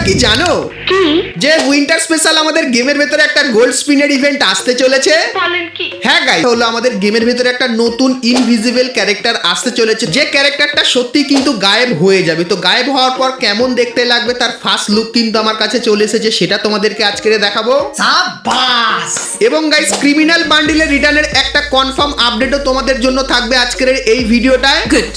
কি জানো যে উইন্টার স্পেশাল আমাদের গেমের ভেতরে একটা গোল্ড স্পিনের ইভেন্ট আসতে চলেছে? হ্যাঁ গাইস, হলো আমাদের গেমের ভেতরে একটা নতুন ইনভিজিবল ক্যারেক্টার আসতে চলেছে, যে ক্যারেক্টারটা সত্যি কিন্তু গায়েব হয়ে যাবে। তো গায়েব হওয়ার পর কেমন দেখতে লাগবে তার ফার্স্ট লুক কিন্তু আমার কাছে চলে এসেছে, সেটা তোমাদেরকে আজকে দেখাবো। সাবাস! এবং গাইস, ক্রিমিনাল বান্ডিলের রিটার্নের একটা কনফার্ম আপডেটও তোমাদের জন্য থাকবে আজকের এই ভিডিওটায়। Good,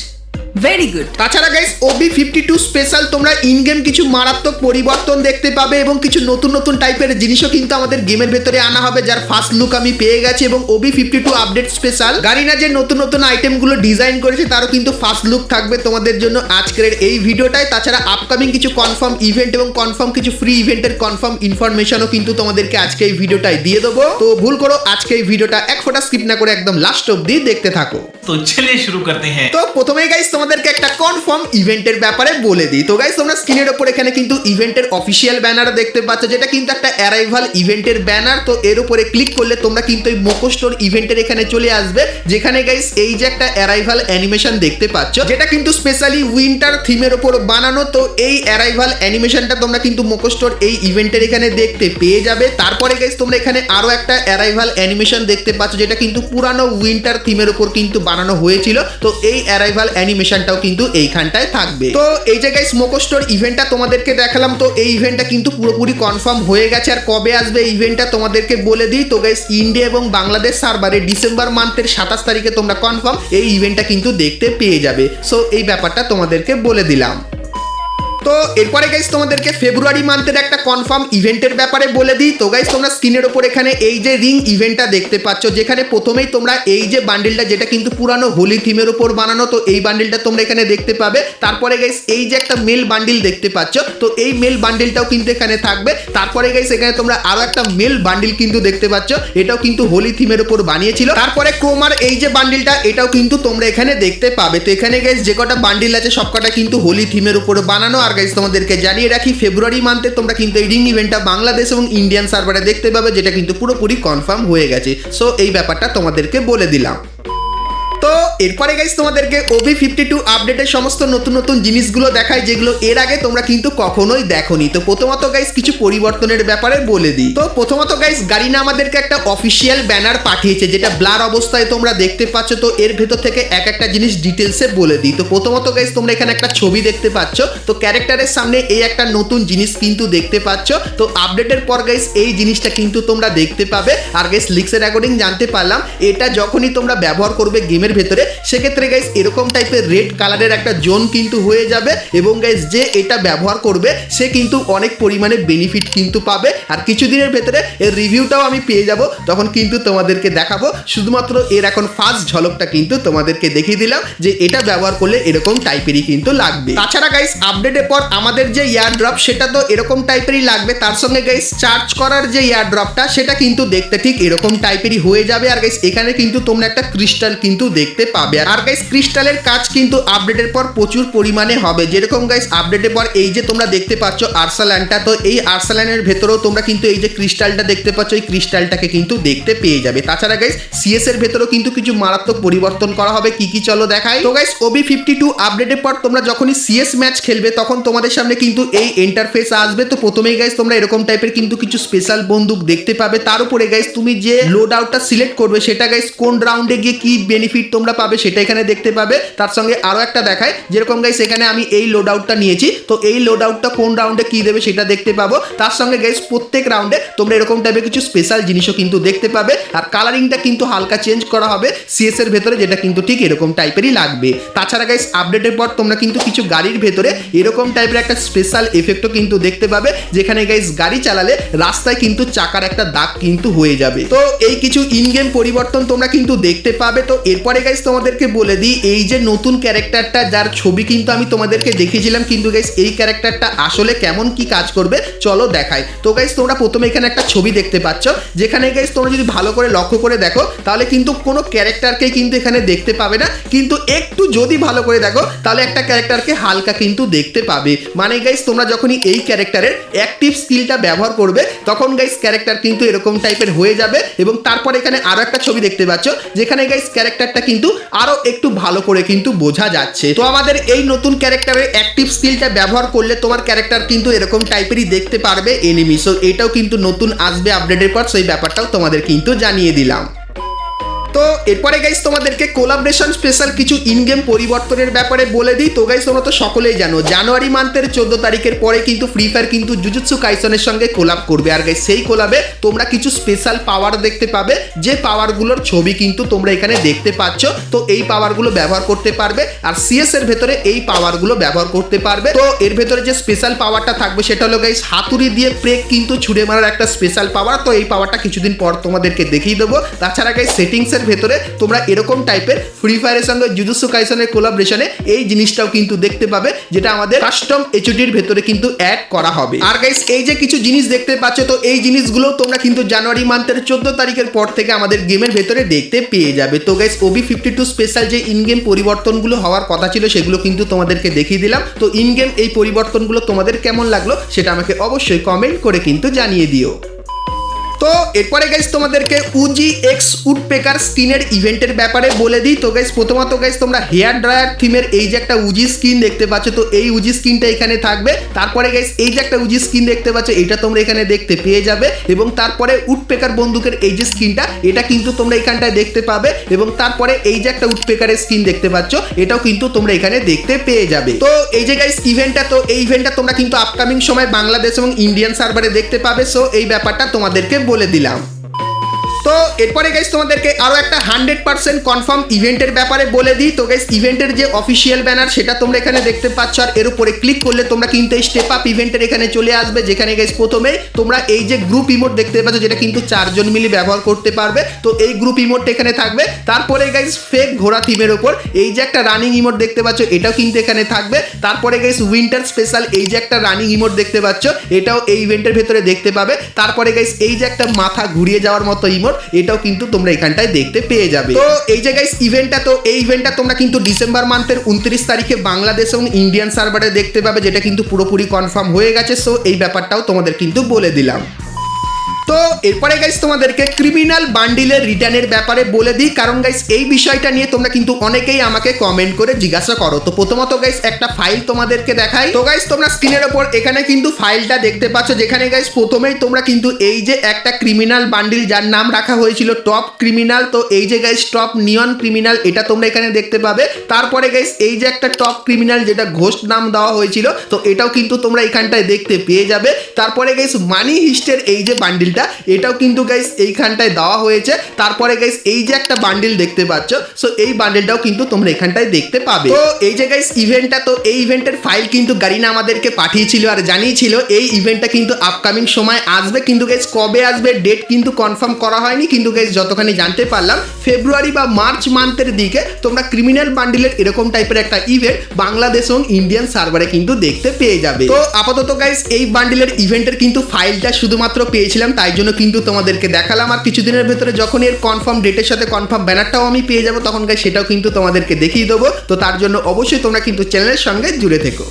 very good. তাছাড়া গাইস, OB52 স্পেশাল তোমরা ইন গেম কিছু মারাত্মক পরিবর্তন দেখতে পাবে এবং কিছু নতুন নতুন টাইপের জিনিসও কিন্তু আমাদের গেমের ভেতরে আনা হবে, যার ফার্স্ট লুক আমি পেয়ে গেছি। এবং OB52 আপডেট স্পেশাল গারিনা যে নতুন নতুন আইটেমগুলো ডিজাইন করেছে তারও কিন্তু ফার্স্ট লুক থাকবে তোমাদের জন্য আজকের এই ভিডিওটায়। তাছাড়া আপকামিং কিছু কনফার্ম ইভেন্ট এবং কনফার্ম কিছু ফ্রি ইভেন্টের কনফার্ম ইনফরমেশনও কিন্তু তোমাদেরকে আজকে এই ভিডিওটায় দিয়ে দেবো। তো ভুল করো আজকে এই ভিডিওটা এক ফোঁটা স্কিপ না করে একদম লাস্ট অবধি দেখতে থাকো। तो चलिए शुरू करते हैं। তো প্রথমেই গাইস তোমাদেরকে একটা কনফার্ম ইভেন্টের ব্যাপারে বলে দিই। তো গাইস, তোমরা স্ক্রিনের উপর এখানে কিন্তু ইভেন্টের অফিসিয়াল ব্যানার দেখতে পাচ্ছ, যেটা কিন্তু একটা অ্যারাইভাল ইভেন্টের ব্যানার। তো এর উপরে ক্লিক করলে তোমরা কিন্তু এই মোকো স্টোর ইভেন্টের এখানে চলে আসবে, যেখানে গাইস এই যে একটা অ্যারাইভাল অ্যানিমেশন দেখতে পাচ্ছ, যেটা কিন্তু স্পেশালি উইন্টার থিমের উপর বানানো। তো এই অ্যারাইভাল অ্যানিমেশনটা তোমরা কিন্তু মোকো স্টোর এই ইভেন্টের এখানে দেখতে পেয়ে যাবে। তারপরে গাইস তোমরা এখানে আরো একটা অ্যারাইভাল অ্যানিমেশন দেখতে পাচ্ছ, যেটা কিন্তু পুরানো উইন্টার থিমের উপর কিন্তু বানানো হয়েছিল। তো এই অ্যারাইভাল অ্যানিমেশনটাও কিন্তু এইখানটায় থাকবে। তো এই যে গাইস মোকো স্টোর ইভেন্টটা তোমাদেরকে দেখালাম, তো এই ইভেন্টটা কিন্তু পুরোপুরি কনফার্ম হয়ে গেছে। আর কবে আসবে এই ইভেন্টটা তোমাদেরকে বলে দিই। তো গাইস, ইন্ডিয়া এবং বাংলাদেশ সার্ভারে ডিসেম্বর মান্থের 27 তারিখে তোমরা কনফার্ম এই ইভেন্টটা কিন্তু দেখতে পেয়ে যাবে। সো এই ব্যাপারটা তোমাদেরকে বলে দিলাম। তো এরপরে গাইস তোমাদেরকে ফেব্রুয়ারি মান্থের একটা কনফার্ম ইভেন্টের ব্যাপারে বলে দিই। তো গাইস, তোমরা স্ক্রিনের উপর এখানে এই যে রিং ইভেন্টটা দেখতে পাচ্ছ, যেখানে প্রথমেই তোমরা এই যে বান্ডিলটা, যেটা কিন্তু পুরানো হোলি থিমের উপর বানানো, তো এই বান্ডিলটা তোমরা এখানে দেখতে পাবে। তারপরে গাইস এই যে একটা মেল বান্ডিল দেখতে পাচ্ছ, তো এই মেল বান্ডিলটাও কিন্তু এখানে থাকবে। তারপরে গাইস এখানে তোমরা আরো একটা মেল বান্ডিল কিন্তু দেখতে পাচ্ছ, এটাও কিন্তু হোলি থিমের উপর বানিয়েছিল। তারপরে ক্রোমার এই যে বান্ডিলটা, এটাও কিন্তু তোমরা এখানে দেখতে পাবে। তো এখানে গাইস যে কটা বান্ডিল আছে সবকটা কিন্তু হোলি থিমের উপর বানানো। আর গাইস তোমাদেরকে জানিয়ে রাখি, ফেব্রুয়ারি মান্থে তোমরা কিন্তু এই রিং ইভেন্টটা বাংলাদেশ এবং ইন্ডিয়ান সার্ভারে দেখতে পাবে, যেটা কিন্তু পুরোপুরি কনফার্ম হয়ে গেছে। সো এই ব্যাপারটা তোমাদেরকে বলে দিলাম। তো এরপরে গাইস তোমাদেরকে OB52 আপডেটের সমস্ত নতুন নতুন জিনিসগুলো দেখায়, যেগুলো এর আগে তোমরা কিন্তু কখনোই দেখোনি। তো প্রথমত গাইস কিছু পরিবর্তনের ব্যাপারে বলে দিই। তো প্রথমত গাইস গারিনা আমাদেরকে একটা অফিসিয়াল ব্যানার পাঠিয়েছে, যেটা ব্লার অবস্থায় তোমরা দেখতে পাচ্ছ। তো এর ভেতর থেকে এক একটা জিনিস ডিটেলসে বলে দিই। তো প্রথমত গাইস তোমরা এখানে একটা ছবি দেখতে পাচ্ছ, তো ক্যারেক্টারের সামনে এই একটা নতুন জিনিস কিন্তু দেখতে পাচ্ছ। তো আপডেটের পর গাইস এই জিনিসটা কিন্তু তোমরা দেখতে পাবে। আর গাইস লিক্সের অ্যাকর্ডিং জানতে পারলাম, এটা যখনই তোমরা ব্যবহার করবে গেমের ভেতরে, সেক্ষেত্রে গাইস এরকম টাইপের রেড কালারের একটা জোন কিন্তু হয়ে যাবে। এবং গাইস যে এটা ব্যবহার করবে সে কিন্তু অনেক পরিমাণে বেনিফিট কিন্তু পাবে। আর কিছুদিনের ভেতরে এর রিভিউটাও আমি পেয়ে যাব, তখন কিন্তু তোমাদেরকে দেখাবো। শুধুমাত্র এর এখন ফার্স্ট ঝলকটা কিন্তু তোমাদেরকে দেখিয়ে দিলাম, যে এটা ব্যবহার করলে এরকম টাইপেরই কিন্তু লাগবে। তাছাড়া গাইস আপডেটের পর আমাদের যে ইয়ার ড্রপ, সেটা তো এরকম টাইপেরই লাগবে। তার সঙ্গে গাইস চার্জ করার যে ইয়ার ড্রপটা, সেটা কিন্তু দেখতে ঠিক এরকম টাইপেরই হয়ে যাবে। আর গাইস এখানে কিন্তু তোমরা একটা ক্রিস্টাল কিন্তু দেখতে পাবে। আর গাইস ক্রিস্টালের কাজ কিন্তু আপডেটের পর প্রচুর পরিমাণে হবে। যেরকম গাইস আপডেটের পর এই যে তোমরা দেখতে পাচ্ছ আর্সাল্যান্ডটা, তো এই আর্সাল্যান্ডের ভেতরেও তোমরা কিন্তু এই যে ক্রিস্টালটা দেখতে পাচ্ছ, এই ক্রিস্টালটাকে কিন্তু দেখতে পেয়ে যাবে। তাছাড়া গাইস CS এর ভেতরেও কিন্তু কিছু মারাত্মক পরিবর্তন করা হবে। কি কি চলো দেখাই। তো গাইস OB52 আপডেটের পর তোমরা যখনই CS ম্যাচ খেলবে, তখন তোমাদের সামনে কিন্তু এই ইন্টারফেস আসবে। তো প্রথমেই গাইস তোমরা এরকম টাইপের কিন্তু কিছু স্পেশাল বন্দুক দেখতে পাবে। তার উপরে গাইস তুমি যে লোড আউটটা সিলেক্ট করবে, সেটা গাইস কোন রাউন্ডে গিয়ে কি বেনিফিট তোমরা পাবে সেটা এখানে দেখতে পাবে। তার সঙ্গে আরো একটা দেখায়, যেরকম গাইস এখানে আমি এই লোড আউটটা নিয়েছি, তো এই লোড আউটটা কোন রাউন্ডে কি দেবে সেটা দেখতে পাবো। তার সঙ্গে গাইস প্রত্যেক রাউন্ডে তোমরা এরকম টাইপের কিছু স্পেশাল জিনিসও কিন্তু দেখতে পাবে। আর কালারিংটা কিন্তু হালকা চেঞ্জ করা হবে CS এর ভেতরে, যেটা কিন্তু ঠিক এরকম টাইপেরই লাগবে। তাছাড়া গাইস আপডেটের পর তোমরা কিন্তু কিছু গাড়ির ভেতরে এরকম টাইপের একটা স্পেশাল এফেক্টও কিন্তু দেখতে পাবে, যেখানে গাইস গাড়ি চালালে রাস্তায় কিন্তু চাকার একটা দাগ কিন্তু হয়ে যাবে। তো এই কিছু ইন গেম পরিবর্তন তোমরা কিন্তু দেখতে পাবে। তো এরপরে গাইস তোমাদেরকে বলে দিই, এই যে নতুন ক্যারেক্টারটা যার ছবি কিন্তু আমি তোমাদেরকে দেখিয়েছিলাম, কিন্তু গাইস এই ক্যারেক্টারটা আসলে কেমন কি কাজ করবে চলো দেখাই। তো গাইস তোমরা প্রথমে এখানে একটা ছবি দেখতে পাচ্ছ, যেখানে গাইস তোমরা যদি ভালো করে লক্ষ্য করে দেখো, তাহলে কিন্তু কোনো ক্যারেক্টারকে কিন্তু এখানে দেখতে পাবে না, কিন্তু একটু যদি ভালো করে দেখো তাহলে একটা ক্যারেক্টারকে হালকা কিন্তু দেখতে পাবে। মানে গাইস তোমরা যখনই এই ক্যারেক্টারের অ্যাক্টিভ স্কিলটা ব্যবহার করবে, তখন গাইস ক্যারেক্টার কিন্তু এরকম টাইপের হয়ে যাবে। এবং তারপর এখানে আরো একটা ছবি দেখতে পাচ্ছ, যেখানে গাইস ক্যারেক্টারটা কিন্তু আরো একটু ভালো করে কিন্তু বোঝা যাচ্ছে। তো আমাদের এই নতুন ক্যারেক্টারের অ্যাক্টিভ স্কিলটা ব্যবহার করলে তোমার ক্যারেক্টার কিন্তু এরকম টাইপেরই দেখতে পারবে এনিমি। সো এটাও কিন্তু নতুন আসবে আপডেটের পর, সেই ব্যাপারটাও তোমাদের কিন্তু জানিয়ে দিলাম। তো এরপরে গাইস তোমাদেরকে কোলাবরেশন স্পেশাল কিছু ইন গেম পরিবর্তনের ব্যাপারে বলে দিই। তো গাইস তোমরা তো সকলেই জানো জানুয়ারি মান্থের 14 তারিখের পরে কিন্তু ফ্রি ফায়ার কিন্তু জুজুৎসু কাইসনের সঙ্গে কোলাব করবে। আর গাইস সেই কোলাবে তোমরা কিছু স্পেশাল পাওয়ার দেখতে পাবে, যে পাওয়ারগুলোর ছবি কিন্তু তোমরা এখানে দেখতে পাচ্ছ। তো এই পাওয়ারগুলো ব্যবহার করতে পারবে আর সিএস এর ভেতরে এই পাওয়ারগুলো ব্যবহার করতে পারবে। তো এর ভেতরে যে স্পেশাল পাওয়ারটা থাকবে সেটা হলো গাইস হাতুড়ি দিয়ে প্রেক কিন্তু ছুড়ে মারার একটা স্পেশাল পাওয়ার। তো এই পাওয়ারটা কিছুদিন পর তোমাদেরকে দেখিয়ে দেবো। তাছাড়া গাইস সেটিংস এর ভেতরে তোমরা এরকম টাইপের ফ্রি ফায়ারের সঙ্গে জুজুৎসু কাইসনের কোলাবরেশনে এই জিনিসটাও কিন্তু দেখতে পাবে, যেটা আমাদের কাস্টম এইচডির ভেতরে কিন্তু অ্যাড করা হবে। আর গাইস এই যে কিছু জিনিস দেখতে পাচ্ছ, তো এই জিনিসগুলো তোমরা কিন্তু জানুয়ারি মান্থের 14 তারিখের পর থেকে আমাদের গেমের ভেতরে দেখতে পেয়ে যাবে। তো গাইস OB52 স্পেশাল যে ইন গেম পরিবর্তনগুলো হওয়ার কথা ছিল সেগুলো কিন্তু তোমাদেরকে দেখিয়ে দিলাম। তো ইন গেম এই পরিবর্তনগুলো তোমাদের কেমন লাগলো সেটা আমাকে অবশ্যই কমেন্ট করে কিন্তু জানিয়ে দিও। তো এরপরে গাইস তোমাদেরকে উজি এক্স উডপেকার স্কিনের ইভেন্টের ব্যাপারে বলে দিই। তো গাইস প্রথমত গাইস তোমরা হেয়ার ড্রায়ার থিমের এই যে একটা উজি স্কিন দেখতে পাচ্ছ, তো এই উজি স্কিনটা এখানে থাকবে। তারপরে গাইস এই যে একটা উজি স্কিন দেখতে পাচ্ছ, এটা তোমরা এখানে দেখতে পেয়ে যাবে। এবং তারপরে উডপেকার বন্দুকের এই যে স্কিনটা, এটা কিন্তু তোমরা এখানটায় দেখতে পাবে। এবং তারপরে এই যে একটা উডপেকারের স্কিন দেখতে পাচ্ছ, এটাও কিন্তু তোমরা এখানে দেখতে পেয়ে যাবে। তো এই যে গাইস ইভেন্টটা, তো এই ইভেন্টটা তোমরা কিন্তু আপকামিং সময় বাংলাদেশ এবং ইন্ডিয়ান সার্ভারে দেখতে পাবে। সো এই ব্যাপারটা তোমাদেরকে বলে দিলাম। তো এরপরে গাইস তোমাদেরকে আরো একটা 100% কনফার্ম ইভেন্টের ব্যাপারে বলে দিই। তো গাইস ইভেন্টের যে অফিসিয়াল ব্যানার সেটা তোমরা এখানে দেখতে পাচ্ছ, আর এর উপরে ক্লিক করলে তোমরা কিন্তু এই স্টেপ আপ ইভেন্টের এখানে চলে আসবে, যেখানে গাইস প্রথমে তোমরা এই যে গ্রুপ ইমোট দেখতে পাচ্ছ, যেটা কিন্তু 4 জন মিলে ব্যবহার করতে পারবে। তো এই গ্রুপ ইমোটটা এখানে থাকবে। তারপরে গাইস ফেক ঘোড়া থিমের উপর এই যে একটা রানিং ইমোট দেখতে পাচ্ছ, এটাও কিন্তু এখানে থাকবে। তারপরে গাইস উইন্টার স্পেশাল এই যে একটা রানিং ইমোট দেখতে পাচ্ছ, এটাও এই ইভেন্টের ভেতরে দেখতে পাবে। তারপরে গাইস এই যে একটা মাথা ঘুরিয়ে যাওয়ার মতো ইমোট, এটাও কিন্তু তোমরা এখানটায় দেখতে পেয়ে যাবে। তো এই যে গাইস ইভেন্টটা, তো এই ইভেন্টটা তোমরা কিন্তু ডিসেম্বর মান্থের 29 তারিখে বাংলাদেশ এবং ইন্ডিয়ান সার্ভারে দেখতে পাবে, যেটা কিন্তু পুরোপুরি কনফার্ম হয়ে গেছে। সো এই ব্যাপারটাও তোমাদের কিন্তু বলে দিলাম। তো এরপরে গাইস তোমাদেরকে ক্রিমিনাল বান্ডিলের রিটার্নের ব্যাপারে বলে দিই, কারণ গাইস এই বিষয়টা নিয়ে তোমরা কিন্তু অনেকেই আমাকে কমেন্ট করে জিজ্ঞাসা করো। তো প্রথমত গাইস একটা ফাইল তোমাদেরকে দেখাই। তো গাইস তোমরা স্ক্রিনের ওপর এখানে কিন্তু ফাইলটা দেখতে পাচ্ছ, যেখানে গাইস প্রথমেই তোমরা কিন্তু এই যে একটা ক্রিমিনাল বান্ডিল যার নাম রাখা হয়েছিল টপ ক্রিমিনাল, তো এই যে গাইস টপ নিয়ন ক্রিমিনাল, এটা তোমরা এখানে দেখতে পাবে। তারপরে গাইস এই যে একটা টপ ক্রিমিনাল যেটা ঘোস্ট নাম দেওয়া হয়েছিল, তো এটাও কিন্তু তোমরা এখানটায় দেখতে পেয়ে যাবে। তারপরে গাইস মানি হিস্টের এই যে বান্ডিল এটাও কিন্তু গাইস এইখানটায় দেওয়া হয়েছে। তারপরে গাইস এই যে একটা বান্ডিল দেখতে পাচ্ছ, সো এই বান্ডিলটাও কিন্তু তোমরা এখানটায় দেখতে পাবে। তো এই যে গাইস ইভেন্টটা, তো এই ইভেন্টের ফাইল কিন্তু গারিনা আমাদেরকে পাঠিয়েছিল আর জানিয়েছিল এই ইভেন্টটা কিন্তু আপকামিং সময় আসবে। কিন্তু গাইস কবে আসবে ডেট কিন্তু কনফার্ম করা হয়নি, কিন্তু গাইস যতখানি জানতে পারলাম ফেব্রুয়ারি বা মার্চ মান্থের দিকে তোমরা ক্রিমিনাল বান্ডিলের এরকম টাইপের একটা ইভেন্ট বাংলাদেশ এবং ইন্ডিয়ান সার্ভারে কিন্তু দেখতে পেয়ে যাবে। তো আপাতত গাইস এই বান্ডিলের ইভেন্টের কিন্তু ফাইলটা শুধুমাত্র পেয়েছিলাম, তাই জন্য কিন্তু তোমাদেরকে দেখালাম। আর কিছুদিনের ভেতরে যখন এর কনফার্ম ডেটের সাথে কনফার্ম ব্যানারটাও আমি পেয়ে যাবো, তখন গাইস সেটাও কিন্তু তোমাদেরকে দেখিয়ে দেবো। তো তার জন্য অবশ্যই তোমরা কিন্তু চ্যানেলের সঙ্গে জুড়ে থেকো।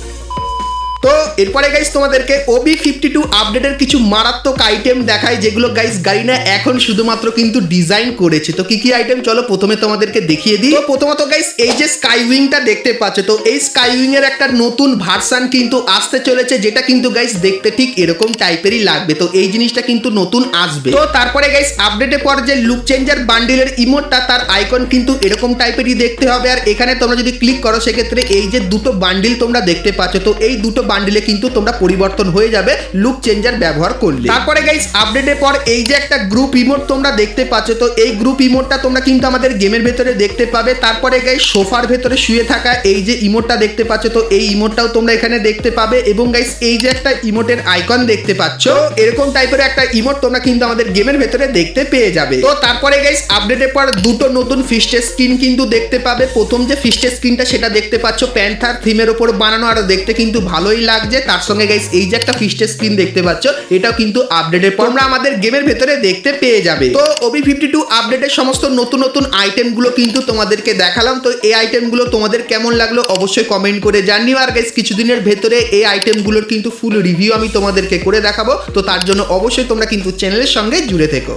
তো এরপরে গাইস তোমাদেরকে OB52 আপডেটের কিছু মারাত্মক আইটেম দেখাই, যেগুলো গাইস গারিনা এখন শুধুমাত্র কিন্তু ডিজাইন করেছে। তো কি কি আইটেম চলো প্রথমে তোমাদেরকে দেখিয়ে দিই। তো প্রথমত গাইস এই যে স্কাই উইংটা দেখতে পাচ্ছ, তো এই স্কাই উইং এর একটা নতুন ভার্সন কিন্তু আসতে চলেছে, যেটা কিন্তু গাইস দেখতে ঠিক এরকম টাইপেরই লাগবে। তো এই জিনিসটা কিন্তু নতুন আসবে। তো তারপরে গাইস আপডেটের পর যে লুক চেঞ্জার বান্ডিলের ইমোটটা, তার আইকন কিন্তু এরকম টাইপেরই দেখতে হবে। আর এখানে তোমরা যদি ক্লিক করো সেক্ষেত্রে এই যে দুটো বান্ডিল তোমরা দেখতে পাচ্ছ, তো এই দুটো বান্ডিলে কিন্তু তোমরা পরিবর্তন হয়ে যাবে লুক চেঞ্জার ব্যবহার করলে। তারপরে গাইস আপডেটের পর এই যে একটা গ্রুপ ইমোট তোমরা দেখতে পাচ্ছ, তো এই গ্রুপ ইমোটটা তোমরা কিন্তু আমাদের গেমের ভেতরে দেখতে পাবে। তারপরে গাইস সোফার ভেতরে শুয়ে থাকা এই যে ইমোটটা দেখতে পাচ্ছ, তো এই ইমোটটাও তোমরা এখানে দেখতে পাবে। এবং গাইস এই যে একটা ইমোটের আইকন দেখতে পাচ্ছ, এরকম টাইপের একটা ইমোট তোমরা কিন্তু আমাদের গেমের ভেতরে দেখতে পেয়ে যাবে। তো তারপরে গাইস আপডেটের পর দুটো নতুন ফিস্টের স্কিন কিন্তু দেখতে পাবে। প্রথম যে ফিস্টের স্কিনটা সেটা দেখতে পাচ্ছ প্যান্থার থিমের উপর বানানো, আর দেখতে কিন্তু ভালোই লাগছে। তার সঙ্গে গাইস এই যে একটা ফিস্টের স্ক্রিন দেখতে পাচ্ছ, এটাও কিন্তু আপডেটের পর আমরা আমাদের গেমের ভেতরে দেখতে পেয়ে যাবে। তো OB52 আপডেটের সমস্ত নতুন নতুন আইটেমগুলো কিন্তু তোমাদেরকে দেখালাম। তো এই আইটেমগুলো তোমাদের কেমন লাগলো অবশ্যই কমেন্ট করে জানিও। আর গাইস কিছুদিনের ভেতরে এই আইটেমগুলোর কিন্তু ফুল রিভিউ আমি তোমাদেরকে করে দেখাবো। তো তার জন্য অবশ্যই তোমরা কিন্তু চ্যানেলের সঙ্গে জুড়ে থেকো।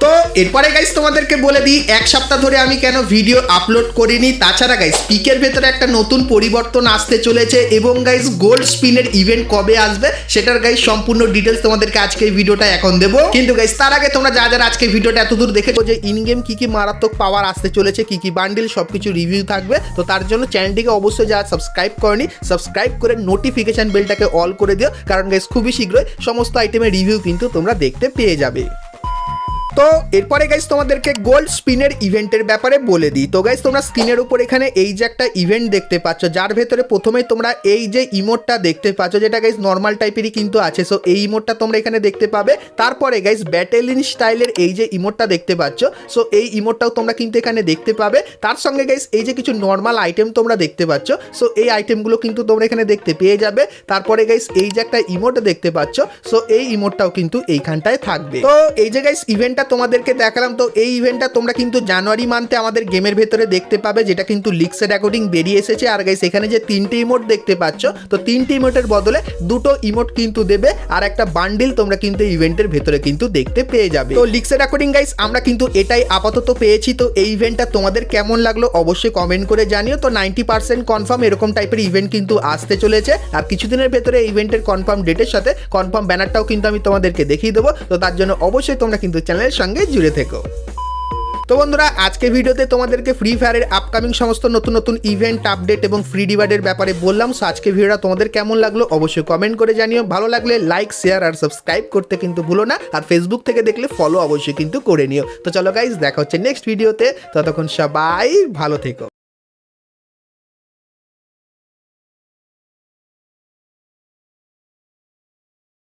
তো তো এরপরে গাইস তোমাদেরকে বলে দিই এক সপ্তাহ ধরে আমি কেন ভিডিও আপলোড করিনি। তাছাড়া গাইস পিকের ভেতরে একটা নতুন পরিবর্তন আসতে চলেছে এবং গাইস গোল্ড স্পিনের ইভেন্ট কবে আসবে সেটার গাইস সম্পূর্ণ ডিটেলস তোমাদেরকে আজকে এই ভিডিওটা এখন দেবো। কিন্তু গাইস তার আগে তোমরা যারা আজকে ভিডিওটা এতদূর দেখেছো যে ইন গেম কি কি মারাত্মক পাওয়ার আসতে চলেছে, কি কি বান্ডিল, সবকিছু রিভিউ থাকবে। তো তার জন্য চ্যানেলটিকে অবশ্যই যারা সাবস্ক্রাইব করনি সাবস্ক্রাইব করে নোটিফিকেশন বেলটাকে অল করে দিও, কারণ গাইস খুবই শীঘ্রই সমস্ত আইটেমের রিভিউ কিন্তু তোমরা দেখতে পেয়ে যাবে। তো এরপরে গাইস তোমাদেরকে গোল্ড স্পিনের ইভেন্টের ব্যাপারে বলে দিই। তো গাইস তোমরা স্ক্রিনের উপর এখানে এই যে একটা ইভেন্ট দেখতে পাচ্ছ, যার ভেতরে প্রথমেই তোমরা এই যে ইমোটটা দেখতে পাচ্ছ, যেটা গাইস নর্মাল টাইপেরই কিন্তু আছে। সো এই ইমোটটা তোমরা এখানে দেখতে পাবে। তারপরে গাইস ব্যাটেলিন স্টাইলের এই যে ইমোটটা দেখতে পাচ্ছ, সো এই ইমোটটাও তোমরা কিন্তু এখানে দেখতে পাবে। তার সঙ্গে গাইস এই যে কিছু নর্মাল আইটেম তোমরা দেখতে পাচ্ছ, সো এই আইটেমগুলো কিন্তু তোমরা এখানে দেখতে পেয়ে যাবে। তারপরে গাইস এই যে একটা ইমোট দেখতে পাচ্ছ, সো এই ইমোটটাও কিন্তু এইখানটায় থাকবে। তো এই যে গাইস ইভেন্টটা তোমাদেরকে দেখালাম, তো এই ইভেন্টটা তোমরা কিন্তু জানুয়ারি মান্থে আমাদের গেমের ভেতরে দেখতে পাবে, যেটা কিন্তু লিক্সের অ্যাকর্ডিং বেরিয়ে এসেছে। আর গাইস এখানে যে তিনটে ইমোট দেখতে পাচ্ছ, তো তিনটে ইমোটের বদলে দুটো ইমোট কিন্তু দেবে আর একটা বান্ডিল তোমরা কিন্তু ইভেন্টের ভেতরে কিন্তু দেখতে পেয়ে যাবে। তো লিক্সের অ্যাকর্ডিং গাইস আমরা কিন্তু এটাই আপাতত পেয়েছি। তো এই ইভেন্টটা তোমাদের কেমন লাগলো অবশ্যই কমেন্ট করে জানিও। তো 90% কনফার্ম এরকম টাইপের ইভেন্ট কিন্তু আসতে চলেছে, আর কিছুদিনের ভেতরে ইভেন্টের কনফার্ম ডেটের সাথে কনফার্ম ব্যানারটাও কিন্তু আমি তোমাদেরকে দেখিয়ে দেবো। তো তার জন্য অবশ্যই তোমরা কিন্তু চ্যানেলের সঙ্গে জুড়ে থেকো। তো বন্ধুরা আজকে ভিডিওতে তোমাদেরকে ফ্রি ফায়ারের আপকামিং সমস্ত নতুন নতুন ইভেন্ট আপডেট এবং ফ্রি ডিভাইডের ব্যাপারে বললাম। সো আজকে ভিডিওটা তোমাদের কেমন লাগলো অবশ্যই কমেন্ট করে জানিও। ভালো লাগলে লাইক, শেয়ার আর সাবস্ক্রাইব করতে কিন্তু ভুলো না। আর ফেসবুক থেকে দেখলে ফলো অবশ্যই কিন্তু করে নিও। তো চলো গাইস দেখা হচ্ছে নেক্সট ভিডিওতে, ততক্ষণ সবাই ভালো থেকো।